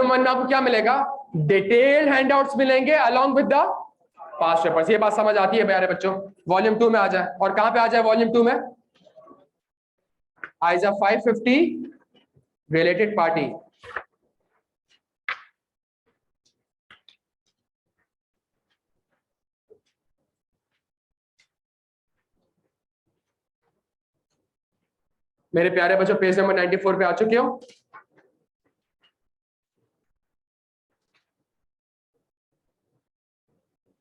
Volume 1 में आपको क्या मिलेगा, डिटेल्ड हैंडआउट्स मिलेंगे along with the past papers. ये बात समझ आती है प्यारे बच्चों? वॉल्यूम 2 में आ जाए, और कहां पे आ जाए वॉल्यूम 2 में? आइजा 550 रिलेटेड पार्टी। मेरे प्यारे बच्चों पेज नंबर 94 पे आ चुके हो?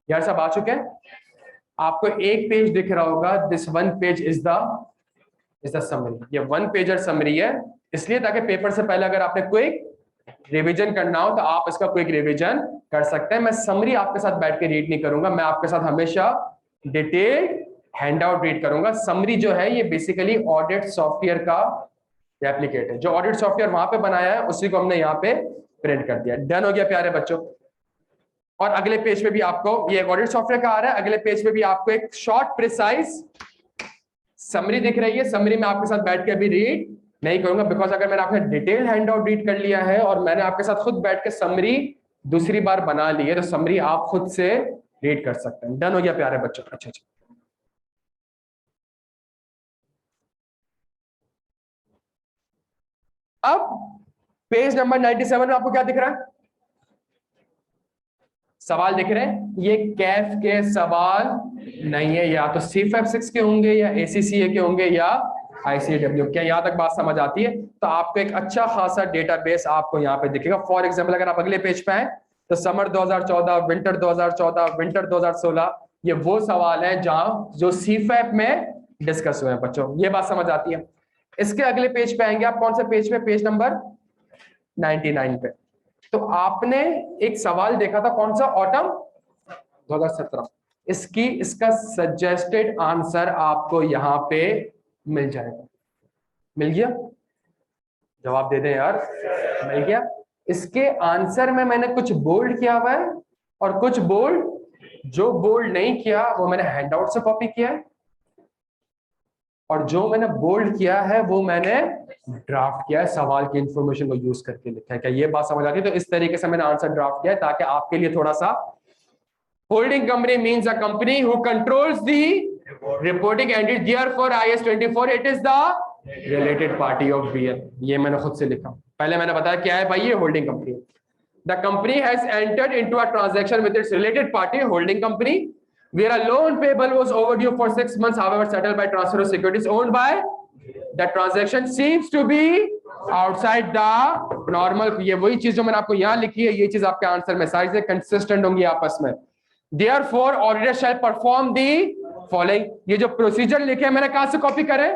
यार सब आ चुके हैं? आपको एक पेज दिख रहा होगा, this one page is the summary. ये वन पेजर समरी है, इसलिए ताकि पेपर से पहले अगर आपने क्विक रिवीजन करना हो तो आप इसका क्विक रिवीजन कर सकते हैं। मैं समरी आपके साथ बैठ के रीड नहीं करूंगा, मैं आपके साथ हमेशा डिटेल हैंडआउट रीड करूंगा। समरी जो है ये बेसिकली ऑडिट सॉफ्टवेयर का रेप्लिकेट है, जो ऑडिट सॉफ्टवेयर वहां पे बनाया है उसी को हमने यहाँ पे प्रिंट कर दिया। डन हो गया प्यारे बच्चों? और अगले पेज पे भी आपको, ये ऑडिट सॉफ्टवेयर का आ रहा है, अगले पेज पे भी आपको एक शॉर्ट प्रिसाइज समरी दिख रही है। समरी में आपके साथ बैठ के अभी रीड नहीं करूंगा, बिकॉज अगर मैंने आपने डिटेल हैंडआउट रीड कर लिया है और मैंने आपके साथ खुद बैठ के समरी दूसरी बार बना ली है, तो समरी आप खुद से रीड कर सकते हैं। डन हो गया प्यारे बच्चों? अच्छा। अब पेज नंबर 97 में आपको क्या दिख रहा है? सवाल दिख रहे हैं? ये कैफ के सवाल नहीं है, या तो CFAP 6 के होंगे, या ACCA के होंगे, या ICAW। क्या यहां तक बात समझ आती है? तो आपको एक अच्छा खासा डेटाबेस आपको यहाँ पे दिखेगा। फॉर एग्जाम्पल अगर आप अगले पेज पे आए तो समर 2014, विंटर 2014, विंटर 2016, ये वो सवाल है जहां जो CFAP में डिस्कस हुए हैं बच्चों। ये बात समझ आती है? इसके अगले पेज पे आएंगे आप, कौन से पेज पे? पेज नंबर 99 पे। तो आपने एक सवाल देखा था, कौन सा? ऑटम 2017। इसका सजेस्टेड आंसर आपको यहां पे मिल जाएगा। मिल गया? जवाब दे दें यार, मिल गया? इसके आंसर में मैंने कुछ बोल्ड किया हुआ है और कुछ बोल्ड, जो बोल्ड नहीं किया वो मैंने हैंडआउट से कॉपी किया है, और जो मैंने बोल्ड किया है वो मैंने ड्राफ्ट किया है, सवाल की इंफॉर्मेशन को यूज करके लिखा है। क्या ये बात समझ आती है? तो इस तरीके से मैंने आंसर ड्राफ्ट किया है ताकि आपके लिए थोड़ा सा, holding company means a company who controls the reporting entity, therefore IAS 24 it is the related party of BL। ये मैंने खुद से लिखा। पहले मैंने बताया क्या है भाई, ये holding company. The company has entered into a transaction with its related party, holding company, where a loan payable was overdue for 6 months, however settled by transfer of securities owned by the transaction seems to be outside the normal। ये वही चीज जो मैंने आपको यहाँ लिखी है, ये चीज आपके आंसर में सारी से कंसिस्टेंट होंगी आपस में। Therefore auditor shall perform the following। ये जो प्रोसीजर लिखे हैं मैंने कहां से कॉपी करे?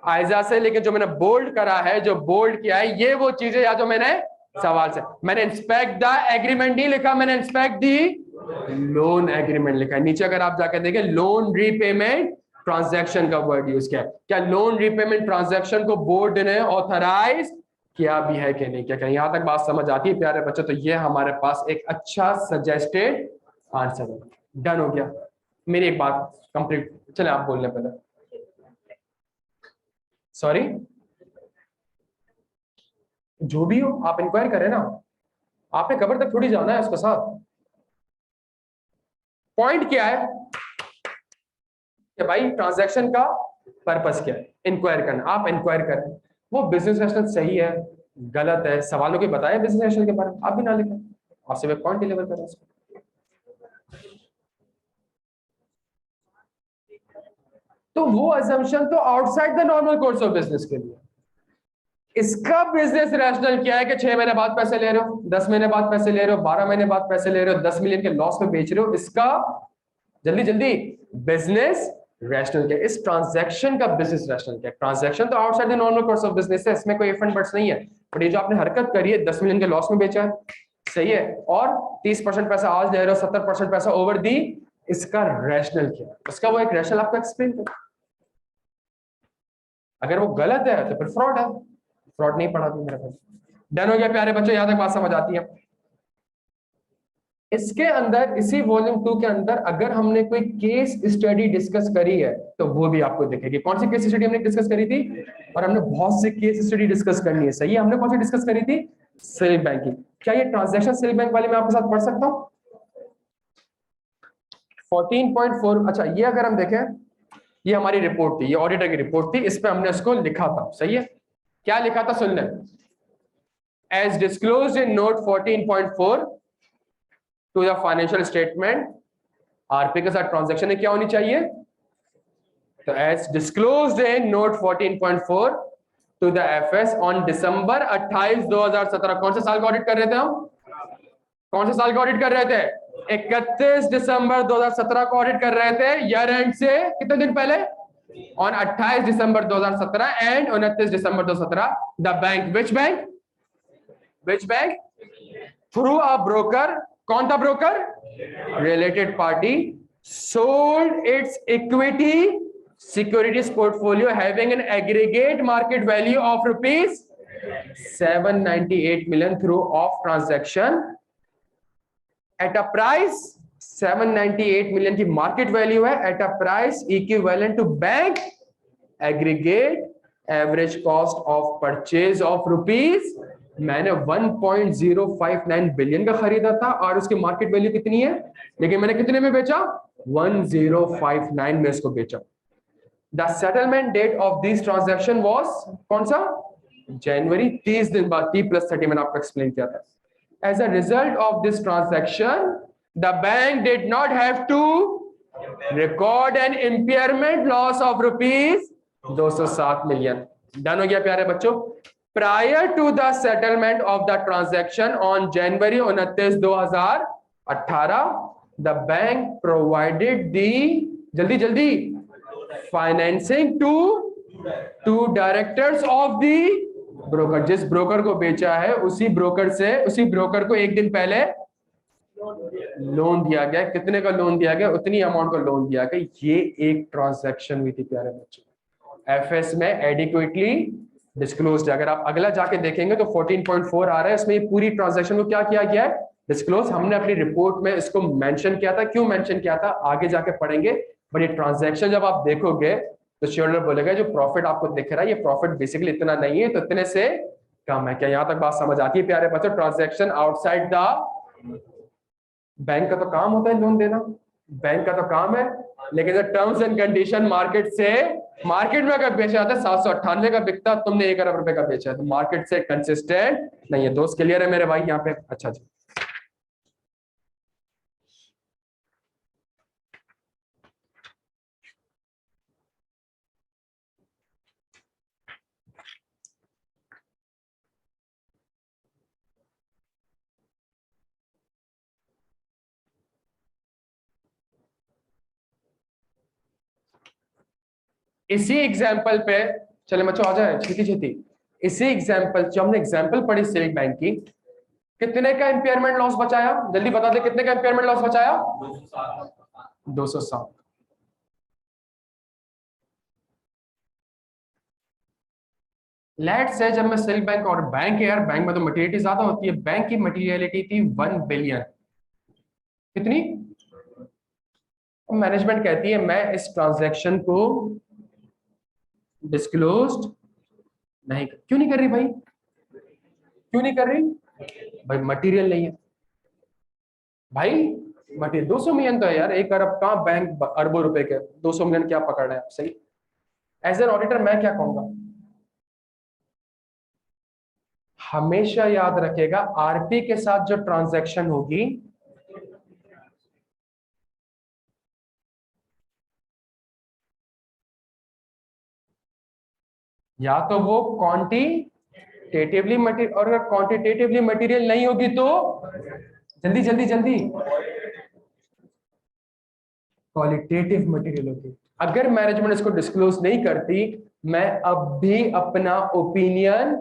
आइजा से। लेकिन जो मैंने बोल्ड करा है, जो बोल्ड किया है, ये वो चीजें या जो मैंने सवाल से, मैंने इंस्पेक्ट द एग्रीमेंट नहीं लिखा, मैंने इंस्पेक्ट दी लोन एग्रीमेंट लिखा है। नीचे अगर आप जाकर देखें, लोन रीपेमेंट ट्रांजैक्शन का वर्ड यूज किया है। क्या लोन रीपेमेंट ट्रांजैक्शन को बोर्ड ने ऑथराइज किया भी है कि नहीं किया? क्या यहां तक बात समझ आती है प्यारे बच्चों? तो ये हमारे पास एक अच्छा सजेस्टेड आंसर है। डन हो गया? मेरी एक बात कंप्लीट, चले आप बोलने पहले। सॉरी, जो भी हो आप इंक्वायर करें ना, आपने कबर तक थोड़ी जाना है उसके साथ। पॉइंट क्या है कि भाई ट्रांजैक्शन का पर्पस क्या है? इंक्वायर करना। आप इंक्वायर करें, वो बिजनेस रैशनल सही है गलत है, सवालों के बताएं बिजनेस रैशनल के बारे में, आप भी ना लिखें, आप सिर्फ पॉइंट डिलीवर करें उसको। तो वो अजम्पशन तो outside the normal course of business के लिए। इसका बिजनेस रैशनल क्या है कि 6 महीने बाद पैसे ले रहे हो, 10 महीने बाद पैसे ले रहे हो, 12 महीने बाद पैसे ले रहे हो, 10 मिलियन के लॉस में बेच रहे हो। इसका जल्दी जल्दी बिजनेस रैशनल क्या है? इस ट्रांजैक्शन का बिजनेस रैशनल क्या है? ट्रांजैक्शन तो outside the normal course of business है, इसमें कोई इफ एंड बट्स नहीं है। बट ये जो आपने हरकत करी है, 10 मिलियन के लॉस में बेचा है, सही है, और 30% पैसा आज ले रहे हो, 70% पैसा ओवर दी, इसका रैशनल क्या है? उसका वो एक रैशनल आपको एक्सप्लेन करो। अगर वो गलत है तो फिर फ्रॉड है। फ्रॉड नहीं पढ़ा मेरे पास। डन हो गया प्यारे बच्चों? यहां तक बात समझ आती है? इसके अंदर, इसी वॉल्यूम 2 के अंदर, अगर हमने कोई केस स्टडी डिस्कस करी है तो वो भी आपको दिखेगी। कौन सी केस स्टडी हमने डिस्कस करी थी? और हमने बहुत सी केस स्टडी डिस्कस करनी है, सही है। हमने कौन सी डिस्कस करी थी? सिविल बैंक की। क्या ये ट्रांजैक्शन सिविल बैंक वाले मैं आपके साथ पढ़ सकता हूँ? 14.4, अच्छा ये अगर हम देखें, ये हमारी रिपोर्ट थी, ये ऑडिटर की रिपोर्ट थी, इस पे हमने इसको लिखा था, सही है? क्या लिखा था सुन लें, as disclosed in note 14.4 to the financial statement, RP के साथ ट्रांजैक्शन क्या होनी चाहिए? तो as disclosed in note 14.4 to the FS on December 28 2017। कौन से साल का ऑडिट कर रहे थे हम? कौन से साल का ऑडिट कर रहे थे? 31 दिसंबर 2017 को ऑडिट कर रहे थे, ईयर एंड से कितने दिन पहले? On 28 December 2017 and 29 December 2017 the bank, which bank? Which bank? Through a broker, कौन था broker? Related party sold it's equity securities portfolio having an aggregate market value of rupees 798 million through off transaction at a price 798 million की market value है, at a price equivalent to bank aggregate average cost of purchase of rupees, मैंने 1.059 billion का खरीदा था और उसकी market value कितनी है, लेकिन मैंने कितने में बेचा? 1059 में इसको बेचा। The settlement date of this transaction was कौन सा? जनवरी, 30 दिन बाद, T+30 मैंने आपको एक्सप्लेन किया था। As a result of this transaction, the bank did not have to record an impairment loss of rupees 207 million। Done हो गया प्यारे बच्चों। Prior to the settlement of the transaction on January 29, 2018, the bank provided the जल्दी जल्दी financing to directors of the broker. जिस broker को बेचा है उसी ब्रोकर को एक दिन पहले लोन दिया गया। कितने का लोन दिया गया? उतनी अमाउंट का लोन दिया गया। ये एक ट्रांजैक्शन हुई थी प्यारे बच्चों, एफएस में एडिक्वेटली डिस्क्लोज्ड। अगर आप अगला जाके देखेंगे तो 14.4 आ रहा है, इसमें ये पूरी ट्रांजैक्शन को क्या किया गया है? डिस्क्लोज। हमने अपनी रिपोर्ट में इसको मेंशन किया था। क्यों मेंशन किया था आगे जाके पढ़ेंगे, बट ये ट्रांजैक्शन जब आप देखोगे तो शेयरहोल्डर बोलेगा जो प्रॉफिट आपको दिख रहा है ये प्रॉफिट बेसिकली इतना नहीं है, तो इतने से कम है। क्या यहां तक बात समझ आती है प्यारे बच्चों? ट्रांजैक्शन आउटसाइड द बैंक का तो काम होता है लोन देना, बैंक का तो काम है, लेकिन टर्म्स एंड कंडीशन मार्केट में अगर बेचा जाता है 798 का बिकता, तुमने 1 अरब रुपए का बेचा है, तो मार्केट से कंसिस्टेंट नहीं है। दोस्त क्लियर है मेरे भाई यहाँ पे? अच्छा जी, इसी एग्जाम्पल पे चले बच्चों, आ जाए छेती छेती। इसी एग्जाम्पल जो हमने एग्जाम्पल पढ़ी सिविल बैंक की, कितने का इंपेयरमेंट लॉस बचाया? जल्दी बता दे, कितने का इंपेयरमेंट लॉस बचाया? 207। लेट से जब मैं सिविल बैंक, और बैंक है यार, बैंक में तो मटेरियलिटी ज्यादा होती है, बैंक की मटेरियलिटी थी 1 बिलियन। कितनी? मैनेजमेंट कहती है मैं इस ट्रांजैक्शन को डिस्क्लोज्ड नहीं, क्यों नहीं कर रही भाई? क्यों नहीं कर रही भाई? मटेरियल नहीं है भाई। मटेरियल 200 मिलियन तो है यार, 1 अरब कहां बैंक अरबों रुपए के, 200 मिलियन क्या पकड़ रहे हैं आप? सही। एज एन ऑडिटर मैं क्या कहूंगा, हमेशा याद रखेगा आरपी के साथ जो ट्रांजैक्शन होगी या तो वो क्वांटिटेटिवली मटेरियल, और अगर क्वांटिटेटिवली मटेरियल नहीं होगी तो जल्दी जल्दी जल्दी क्वालिटेटिव मटेरियल होगी। अगर मैनेजमेंट इसको डिस्क्लोज नहीं करती, मैं अब भी अपना ओपिनियन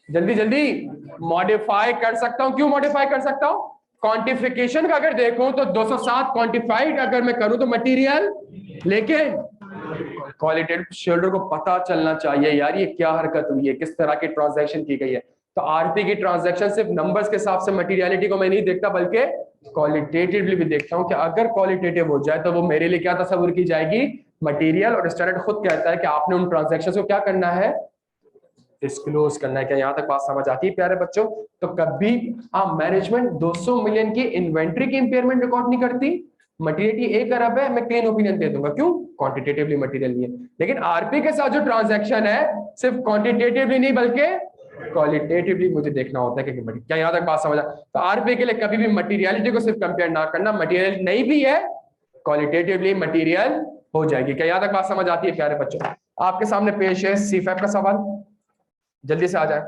जल्दी जल्दी मॉडिफाई कर सकता हूं। क्यों मॉडिफाई कर सकता हूं? क्वांटिफिकेशन का अगर देखूं तो 207 क्वांटिफाइड अगर मैं करूं तो मटेरियल, लेकिन क्वालिटेटिव शेयरहोल्डर को पता चलना चाहिए यार ये क्या हरकत हुई है, किस तरह की ट्रांजैक्शन की गई है। तो आरपी की ट्रांजैक्शन सिर्फ नंबर्स के हिसाब से मटेरियलिटी को मैं नहीं देखता, बल्कि क्वालिटेटिवली भी देखता हूं कि अगर क्वालिटेटिव हो जाए तो वो मेरे लिए क्या तस्वीर की जाएगी? मटेरियल। और स्टैंडर्ड खुद कहता है कि आपने उन ट्रांजैक्शन को क्या करना है? डिस्क्लोज करना है। क्या यहाँ तक बात समझ आती है प्यारे बच्चों? तो कभी मैनेजमेंट 200 मिलियन की इन्वेंट्री की इंपेयरमेंट रिकॉर्ड नहीं करती। मटेरियलिटी 1 अरब है, मैं क्लीन ओपिनियन दे दूंगा, क्यों? क्वांटिटेटिवली मटेरियल नहीं है। लेकिन आरपी के साथ जो ट्रांजैक्शन है सिर्फ क्वांटिटेटिवली नहीं बल्कि क्वालिटेटिवली मुझे देखना होता है कि क्या यहाँ तक बात समझ आ? तो आरपी के लिए कभी भी मटेरियलिटी को सिर्फ कंपेयर ना करना, मटेरियल नहीं भी है क्वालिटेटिवली मटेरियल हो जाएगी। क्या यहाँ तक बात समझ आती है प्यारे बच्चों? आपके सामने पेश है सीफैप का सवाल, जल्दी से आ जाए।